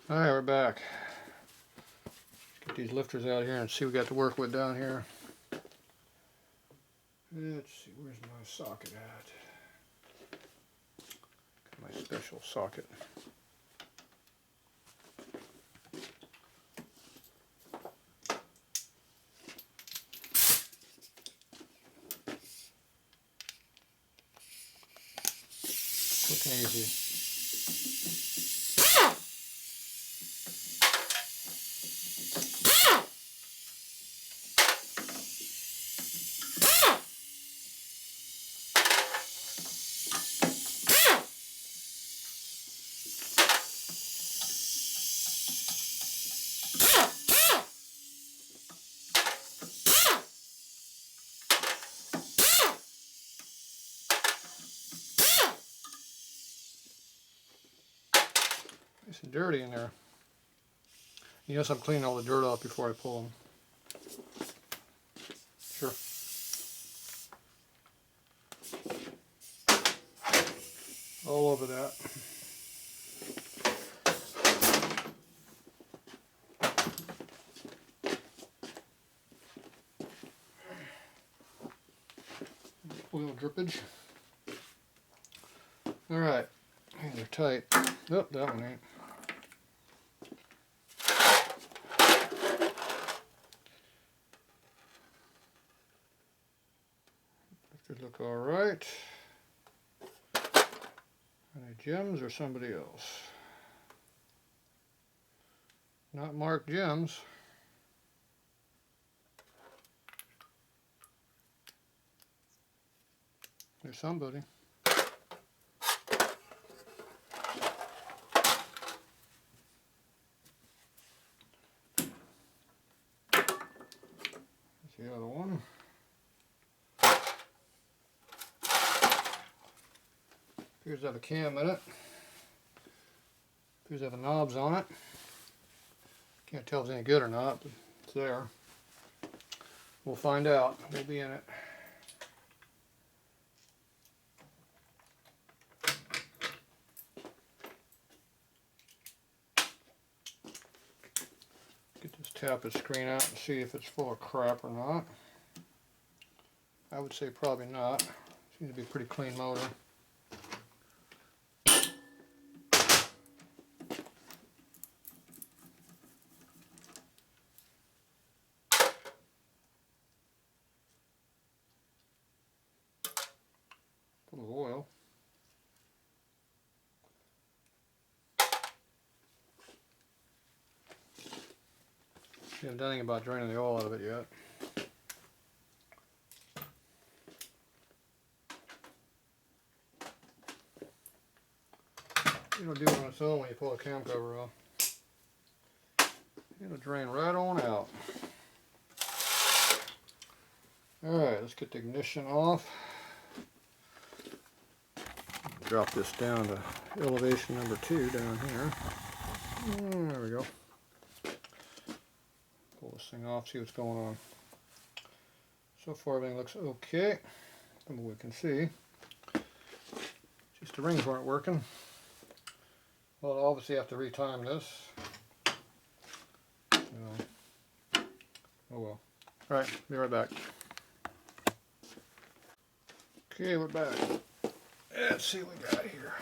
Alright, we're back. Let's get these lifters out of here and see what we got to work with down here. Let's see, where's my socket at? Got my special socket. Quick and easy. Nice and dirty in there. Yes, I'm cleaning all the dirt off before I pull them. Sure. All over that. Oil drippage. Alright, they're tight. Nope, that one ain't. Lifters look alright. Any gems or somebody else? Not marked gems. There's somebody. There's the other one. Appears to have a cam in it. Appears to have the knobs on it. Can't tell if it's any good or not, but it's there. We'll find out. We'll be in it. Get this tappet screen out and see if it's full of crap or not. I would say probably not. Seems to be a pretty clean motor. Full of oil. We haven't done anything about draining the oil out of it yet. It'll do it on its own when you pull the cam cover off. It'll drain right on out. Alright, let's get the ignition off. Drop this down to elevation number 2 down here. There we go. Pull this thing off, see what's going on. So far everything looks okay, from what we can see. Just the rings weren't working. Well, I'll obviously have to retime this. Oh well. Alright, be right back. Okay, we're back. Let's see what we got here.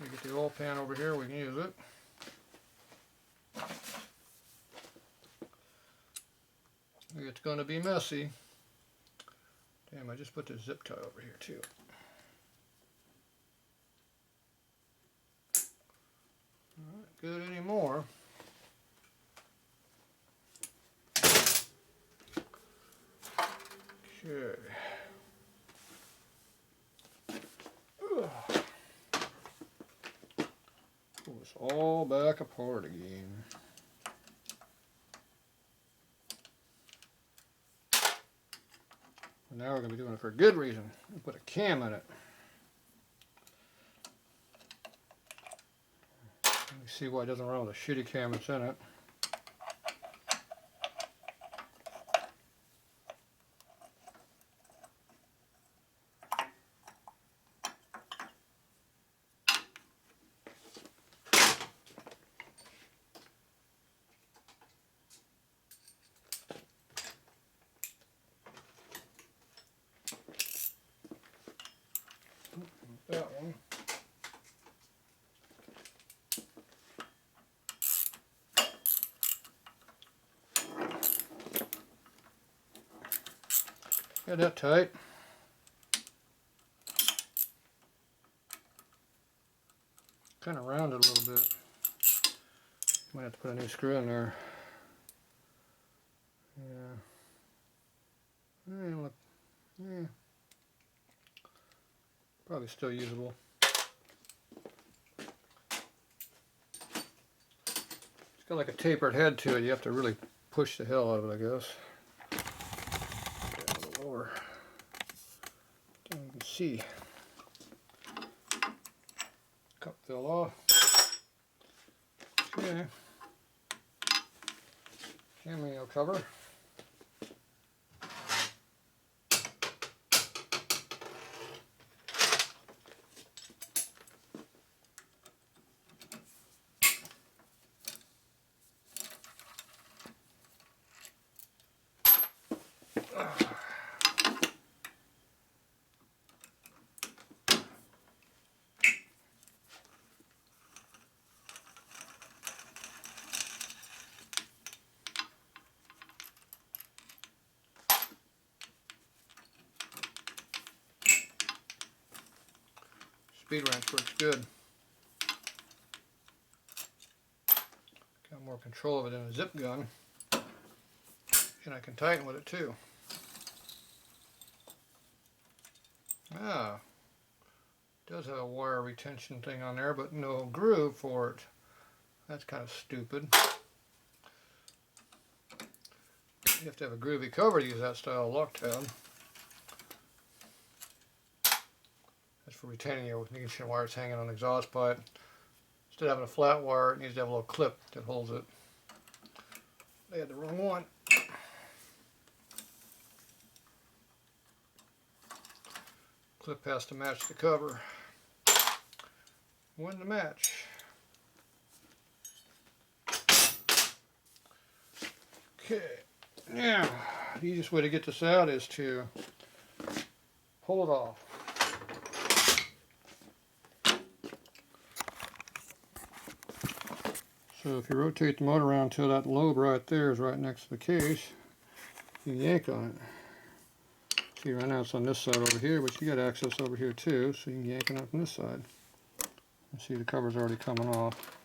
We get the oil pan over here, we can use it. It's going to be messy. Damn, I just put this zip tie over here too. Not good anymore. Okay. Pull this all back apart again. And now we're going to be doing it for a good reason. We'll put a cam in it. Let me see why it doesn't run with a shitty cam that's in it. Got that tight. Kind of rounded a little bit. Might have to put a new screw in there. Yeah. Look. Yeah. Probably still usable. It's got like a tapered head to it. You have to really push the hell out of it, I guess. Get a little lower. You can see. Cup fell off. Okay. Cameo cover. Speed wrench works good. Got more control of it than a zip gun. And I can tighten with it too. Ah, it does have a wire retention thing on there, but no groove for it. That's kind of stupid. You have to have a groovy cover to use that style of lock tab. That's for retaining your ignition wire that's hanging on the exhaust pipe. Instead of having a flat wire, it needs to have a little clip that holds it. They had the wrong one. Clip has to match the cover. When to match. Okay, now the easiest way to get this out is to pull it off. So if you rotate the motor around until that lobe right there is right next to the case, you yank on it. See, right now it's on this side over here, but you got access over here too, so you can yank it up from this side. And see, the cover's already coming off.